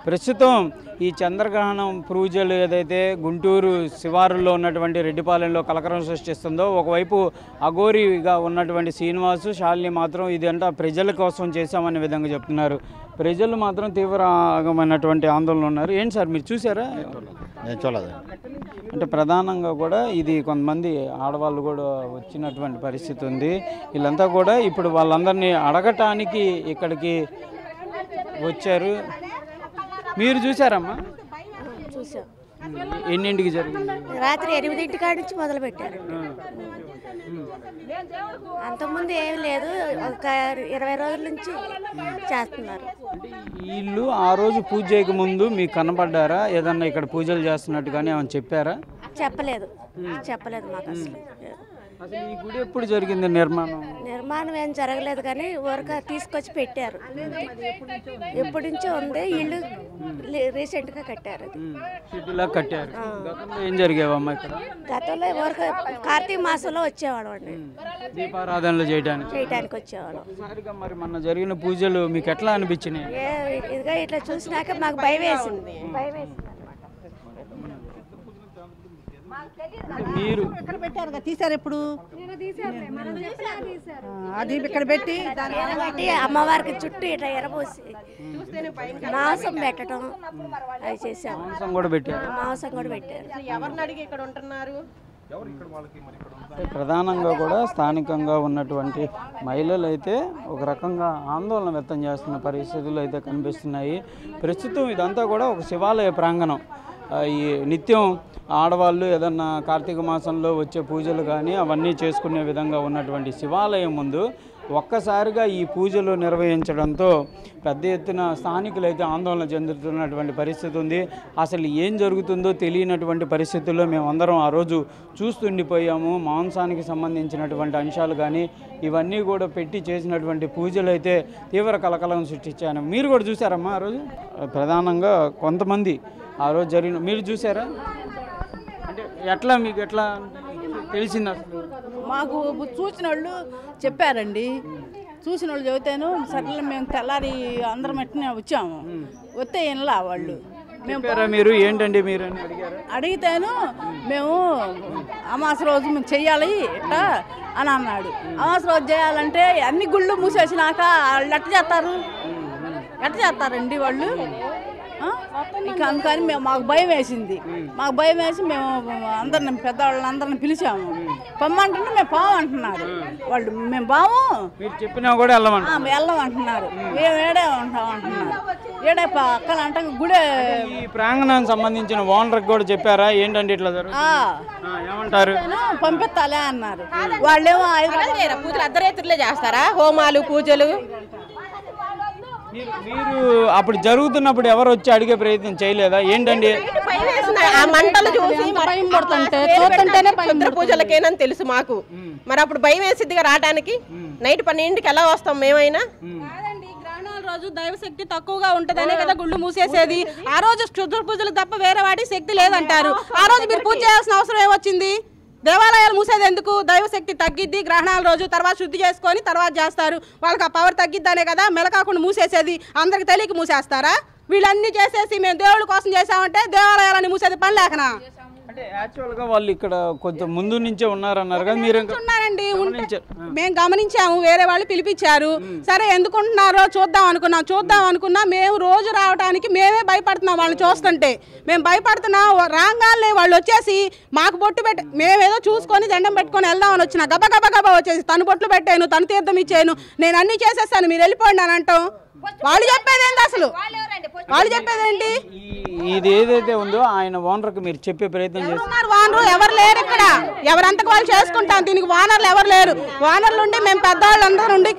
ప్రస్తుతం ఈ చంద్రగ్రహణం పూజలు ఏదైతే గుంటూరు శివారుల్లో ఉన్నటువంటి రెడ్డిపాలెంలో కలకరం సృష్టిస్తుందో, ఒకవైపు అఘోరీగా ఉన్నటువంటి శ్రీనివాసు, శాలిని మాత్రం ఇదంతా ప్రజల కోసం చేశామనే విధంగా చెప్తున్నారు. ప్రజలు మాత్రం తీవ్రమైనటువంటి ఆందోళన ఉన్నారు. ఏంటి సార్ మీరు చూసారా? నేను చూడలేదు. అంటే ప్రధానంగా కూడా ఇది కొంతమంది ఆడవాళ్ళు కూడా వచ్చినటువంటి పరిస్థితి ఉంది. వీళ్ళంతా కూడా ఇప్పుడు వాళ్ళందరినీ అడగటానికి ఇక్కడికి వచ్చారు. మీరు చూసారమ్మా? చూసాం. ఎన్నింటికి జరిగింది? రాత్రి 8 కాడ నుంచి మొదలు పెట్టారు. అంతకుముందు ఏం లేదు, ఒక 20 రోజుల నుంచి చేస్తున్నారు. వీళ్ళు ఆ రోజు పూజ చేయక ముందు మీకు కనపడ్డారా? ఏదన్నా ఇక్కడ పూజలు చేస్తున్నట్టు కానీ ఏమైనా చెప్పారా? చెప్పలేదు మాకు అసలు. అసలు ఈ గుడి ఎప్పుడు జరిగింది నిర్మాణం ఏం జరగలేదు, కానీ ఊరక తీసుకొచ్చి పెట్టారు. ఎప్పటి నుంచో ఉంది. ఇల్లు రీసెంట్ గా కట్టారు. కట్టారు. ఏం జరిగేవమ్మా ఇక్కడ? గతంలో ఊరక కార్తీక మాసంలో వచ్చేవాళ్ళం అండి, దీపారాధనలు చేయడానికి వచ్చేవాళ్ళం. మరి మొన్న జరిగిన పూజలు మీకు ఎట్లా అనిపించినాయి? ఇదిగా ఇట్లా చూసినాక మాకు భయం వేసింది. మీరు ఇక్కడ పెట్టారు, తీసారు. ఎప్పుడు అది ఇక్కడ పెట్టి అమ్మవారికి చుట్టూ ఇట్లా ఎరబోసి మాంసం పెట్టడం అది చేసాము. మాంసం కూడా పెట్టారు. ఎవరిని అడిగి ఇక్కడ ఉంటున్నారు. ప్రధానంగా కూడా స్థానికంగా ఉన్నటువంటి మహిళలు అయితే ఒక రకంగా ఆందోళన వ్యక్తం చేస్తున్న పరిస్థితులు అయితే కనిపిస్తున్నాయి. ప్రస్తుతం ఇదంతా కూడా ఒక శివాలయ ప్రాంగణం. ఈ నిత్యం ఆడవాళ్ళు ఏదన్నా కార్తీక మాసంలో వచ్చే పూజలు కానీ అవన్నీ చేసుకునే విధంగా ఉన్నటువంటి శివాలయం ముందు ఒక్కసారిగా ఈ పూజలు నిర్వహించడంతో పెద్ద ఎత్తున స్థానికులైతే ఆందోళన చెందుతున్నటువంటి పరిస్థితి ఉంది. అసలు ఏం జరుగుతుందో తెలియనటువంటి పరిస్థితుల్లో మేమందరం ఆ రోజు చూస్తుండిపోయాము. మాంసానికి సంబంధించినటువంటి అంశాలు కానీ ఇవన్నీ కూడా పెట్టి చేసినటువంటి పూజలు అయితే తీవ్ర కలకలం సృష్టించాను. మీరు కూడా చూసారమ్మా ఆ రోజు? ప్రధానంగా కొంతమంది ఆ రోజు జరిగిన మీరు చూసారా? అంటే ఎట్లా మీకు ఎట్లా తెలిసింది? అసలు మాకు చూసిన వాళ్ళు చెప్పారండి. చూసిన వాళ్ళు చెబితేను సర్లే మేము తెల్లారి అందరం ఎట్నే వచ్చాము. వస్తే ఇన్లా వాళ్ళు మీరు ఏంటండి మీరు అడిగితేను మేము అమాస రోజు మేము చెయ్యాలి ఇట్లా అని అన్నాడు. అమాస రోజు చేయాలంటే అన్ని గుళ్ళు మూసేసినాక వాళ్ళు ఎట్ట చేస్తారండి వాళ్ళు? ఇక అందుకని మాకు భయం వేసింది. మేము అందరిని పెద్దవాళ్ళని పిలిచాము. పొమ్మంటుంటే మేము పామంటున్నారు వాళ్ళు. మేము బాము చెప్పినా కూడా వెళ్ళమంటున్నారు. మేము ఏడే ఉంటాం అంటున్నారు. ఏడే అక్కడ అంటే గుడే ఈ ప్రాంగణానికి సంబంధించిన ఓనర్ కూడా చెప్పారా ఏంటంటే ఇట్లా ఏమంటారు? పంపిస్తాలే అన్నారు. వాళ్ళేమో పూజలు అర్ధరాత్రులే చేస్తారా హోమాలు పూజలు? మీరు అప్పుడు జరుగుతున్నప్పుడు ఎవరు వచ్చి అడిగే ప్రయత్నం చేయలేదా ఏంటండి? ఆ మంటలు చూసి చూస్తుంటేనే పూజలకేనని తెలుసు మాకు. మరి అప్పుడు భయం వేసిద్దిగా రావడానికి. నైట్ 12కి ఎలా వస్తాం మేమైనా? రోజు దైవశక్తి తక్కువగా ఉంటదనే కదా గుళ్ళు మూసేసేది. ఆ రోజు క్షుద్ర పూజలు తప్ప వేరే వాటి శక్తి లేదంటారు. ఆ రోజు మీరు పూజ చేయాల్సిన అవసరం ఏమొచ్చింది? దేవాలయాలు మూసేది ఎందుకు? దైవశక్తి తగ్గిద్ది గ్రహణాల రోజు, తర్వాత శుద్ధి చేసుకొని తర్వాత చేస్తారు. వాళ్ళకి ఆ పవర్ తగ్గిద్దనే కదా మెలకాకుండా మూసేసేది. అందరికి తెలియక మూసేస్తారా? వీళ్ళన్నీ చేసేసి మేము దేవుళ్ళ కోసం చేసామంటే దేవాలయాలని మూసేది పని లేకనా? అంటే యాక్చువల్గా వాళ్ళు ఇక్కడ కొంచెం ముందు నుంచే ఉన్నారన్నారు కదా మీరు? ఉన్నారండి, మేము గమనించాము. వేరే వాళ్ళు పిలిపించారు. సరే ఎందుకుంటున్నారో చూద్దాం అనుకున్నా. మేము రోజు రావడానికి మేమే భయపడుతున్నాం. వాళ్ళని చూస్తుంటే మేము భయపడుతున్నాం. రాగానే వాళ్ళు వచ్చేసి మాకు బొట్టు పెట్టి మేమేదో చూసుకొని దండం పెట్టుకొని వెళ్దామని వచ్చిన గబా వచ్చేసి తను బొట్లు పెట్టాను, తను తీర్థం ఇచ్చాను, నేను అన్ని చేసేస్తాను, మీరు వెళ్ళిపోండి అని అంటాం. వాళ్ళు చెప్పేదేంటి అసలు? వాళ్ళు చెప్పేదేంటి? ఇది ఏదైతే ఉందో ఆయన ఓనర్కి మీరు చెప్పే ప్రయత్నం చేస్తున్నారు. ఓనర్ ఎవరు లేరు ఇక్కడ. ఎవరంతకు వాళ్ళు చేసుకుంటాం. దీనికి ఓనర్లు ఎవరు లేరు. ఓనర్లు ఉండి మేము పెద్దవాళ్ళందరూ ఉండి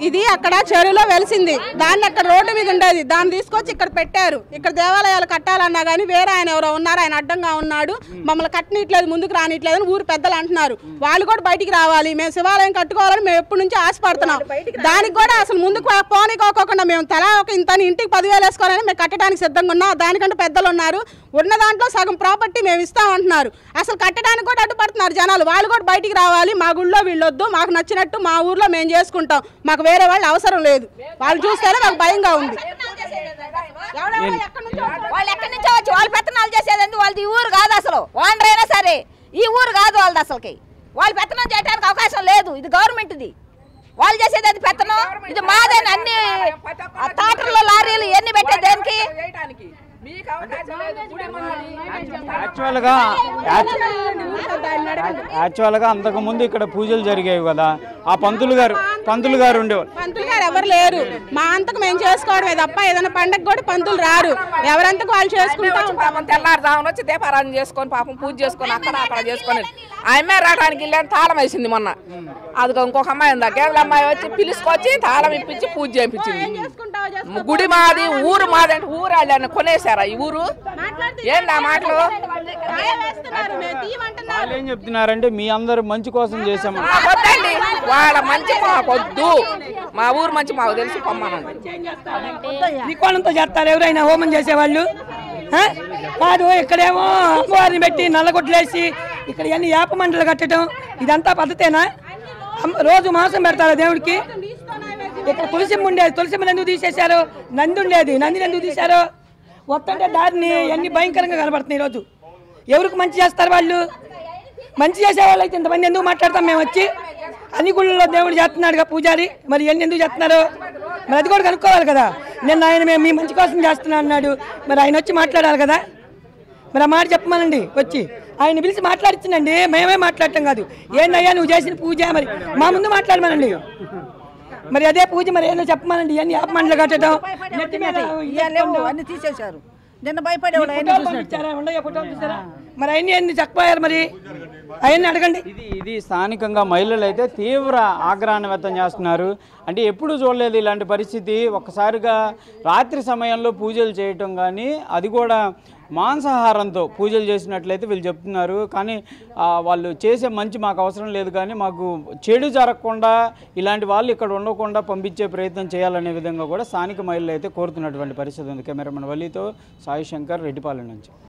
ఇది అక్కడ చెరువులో వెలిసింది. దాన్ని అక్కడ రోడ్డు మీద ఉండేది. దాన్ని తీసుకొచ్చి ఇక్కడ పెట్టారు. ఇక్కడ దేవాలయాలు కట్టాలన్నా కానీ వేరే ఆయన ఎవరో ఉన్నారు, ఆయన అడ్డంగా ఉన్నాడు, మమ్మల్ని కట్టనీయట్లేదు, ముందుకు రానిట్లేదు అని ఊరు పెద్దలు అంటున్నారు. వాళ్ళు కూడా బయటికి రావాలి, మేము శివాలయం కట్టుకోవాలని మేము ఎప్పటి నుంచి ఆశపడుతున్నాం. దానికి కూడా అసలు ముందుకు పోనీకోకుండా మేము తలా ఒక ఇంత ఇంటికి 10,000 వేసుకోవాలని మేము కట్టడానికి సిద్ధంగా ఉన్నాం. దానికంటే పెద్దలు ఉన్నారు. ఉన్న దాంట్లో సగం ప్రాపర్టీ మేము ఇస్తామంటున్నారు. అసలు కట్టడానికి కూడా అడ్డుపడుతున్నారు జనాలు. వాళ్ళు కూడా బయటికి రావాలి. మా గుళ్ళో వీళ్ళొద్దు, మాకు నచ్చినట్టు మా ఊర్లో మేము చేసుకుంటాం. మాకు వేరే వాళ్ళు అవసరం లేదు. వాళ్ళు చూస్తేనే మాకు భయంగా ఉంది. వాళ్ళు ఎక్కడి నుంచో వచ్చి వాళ్ళు పెత్తనాలు చేసేది వాళ్ళది ఈ ఊరు కాదు, అసలు ఓనర్ అయినా సరే ఈ ఊరు కాదు వాళ్ళది. అసలుకి వాళ్ళు పెత్తనం చేయడానికి అవకాశం లేదు. ఇది గవర్నమెంట్ది. వాళ్ళు చేసేది అది పెత్తనం, ఇది మాదని. అన్ని టాటర్లు లారీలు ఎన్ని పెట్టే దేనికి? యాక్చువల్గా అంతకుముందు ఇక్కడ పూజలు జరిగేవి కదా, ఆ పంతులు గారు ఉండేవారు. పంతులు గారు ఎవరు లేరు. మా అంతకు మేము చేసుకోవడమే తప్ప ఏదైనా పండగ కూడా పంతులు రారు. ఎవరంతకు వాళ్ళు చేసుకుంటాం. తెల్లారుజామున వచ్చి దీపారాధన చేసుకొని పాపం పూజ చేసుకొని అక్కడ చేసుకొని ఆమె రావడానికి వెళ్ళాను. తాళం వేసింది మొన్న. అది ఇంకొక అమ్మాయి ఉందా, కేవలం అమ్మాయి వచ్చి పిలుచుకొచ్చి తాళం ఇప్పించి పూజ చేయించింది. గుడి మాది, ఊరు మాది అంటే ఊరు వాళ్ళని కొనేసారా ఈ ఊరు? ఏంటి ఆ మాటలు? వాళ్ళు ఏం చెప్తున్నారంటే మీ అందరు మంచి కోసం చేసాము. వద్దండి, వాళ్ళ మంచి మాకొద్దు. మా ఊరు మంచి మాకు తెలిసి పొమ్మనండి. త్రికోణంతో చేస్తారు ఎవరైనా హోమం చేసేవాళ్ళు కాదు. ఇక్కడేమో అమ్మవారిని పెట్టి నల్లగొడ్లేసి ఇక్కడ అన్ని యాప మంటలు కట్టడం, ఇదంతా పద్ధతేనా? రోజు మాంసం పెడతారా దేవుడికి? ఇక్కడ తులసిమ్మ ఉండేది, తులసిమ్మని ఎందుకు తీసేశారు? నంది ఉండేది, నందిని ఎందుకు తీశారు? వస్తుంటే దారిని అన్ని భయంకరంగా కనబడుతున్నాయి. ఈరోజు ఎవరికి మంచి చేస్తారు వాళ్ళు? మంచి చేసేవాళ్ళు అయితే ఇంతమంది ఎందుకు మాట్లాడతాం మేము వచ్చి? అన్ని గుళ్ళలో దేవుడు చేస్తున్నాడుగా పూజారి, మరి ఇవన్నీ ఎందుకు చేస్తున్నారు? మరి అది కూడా కనుక్కోవాలి కదా. నేను ఆయన మేము మీ మంచి కోసం చేస్తున్నా అన్నాడు, మరి ఆయన వచ్చి మాట్లాడాలి కదా. మరి ఆ మాట చెప్పమనండి, వచ్చి ఆయన పిలిచి మాట్లాడిచ్చిందండి, మేమే మాట్లాడటం కాదు. ఏందయ్యా నువ్వు చేసిన పూజ, మరి మా ముందు మాట్లాడమనండి. మరి అదే పూజ మరి ఏదో చెప్పమనండి. ఇవన్నీ యాప మంటలు కట్టడం, అన్ని తీసేశారు. నిన్న భయపడే మరి అవన్నీ ఎన్ని చెప్పారు? మరి అవన్నీ అడగండి. ఇది స్థానికంగా మహిళలు అయితే తీవ్ర ఆగ్రహాన్ని వ్యక్తం చేస్తున్నారు. అంటే ఎప్పుడు చూడలేదు ఇలాంటి పరిస్థితి. ఒక్కసారిగా రాత్రి సమయంలో పూజలు చేయటం కానీ, అది కూడా మాంసాహారంతో పూజలు చేసినట్లయితే వీళ్ళు చెప్తున్నారు. కానీ వాళ్ళు చేసే మంచి మాకు అవసరం లేదు, కానీ మాకు చెడు జరగకుండా ఇలాంటి వాళ్ళు ఇక్కడ ఉండకుండా పంపించే ప్రయత్నం చేయాలనే విధంగా కూడా స్థానిక మహిళలు అయితే కోరుతున్నటువంటి పరిస్థితి ఉంది. కెమెరామెన్ వల్లితో సాయి శంకర్, రెడ్డిపాలెం నుంచి.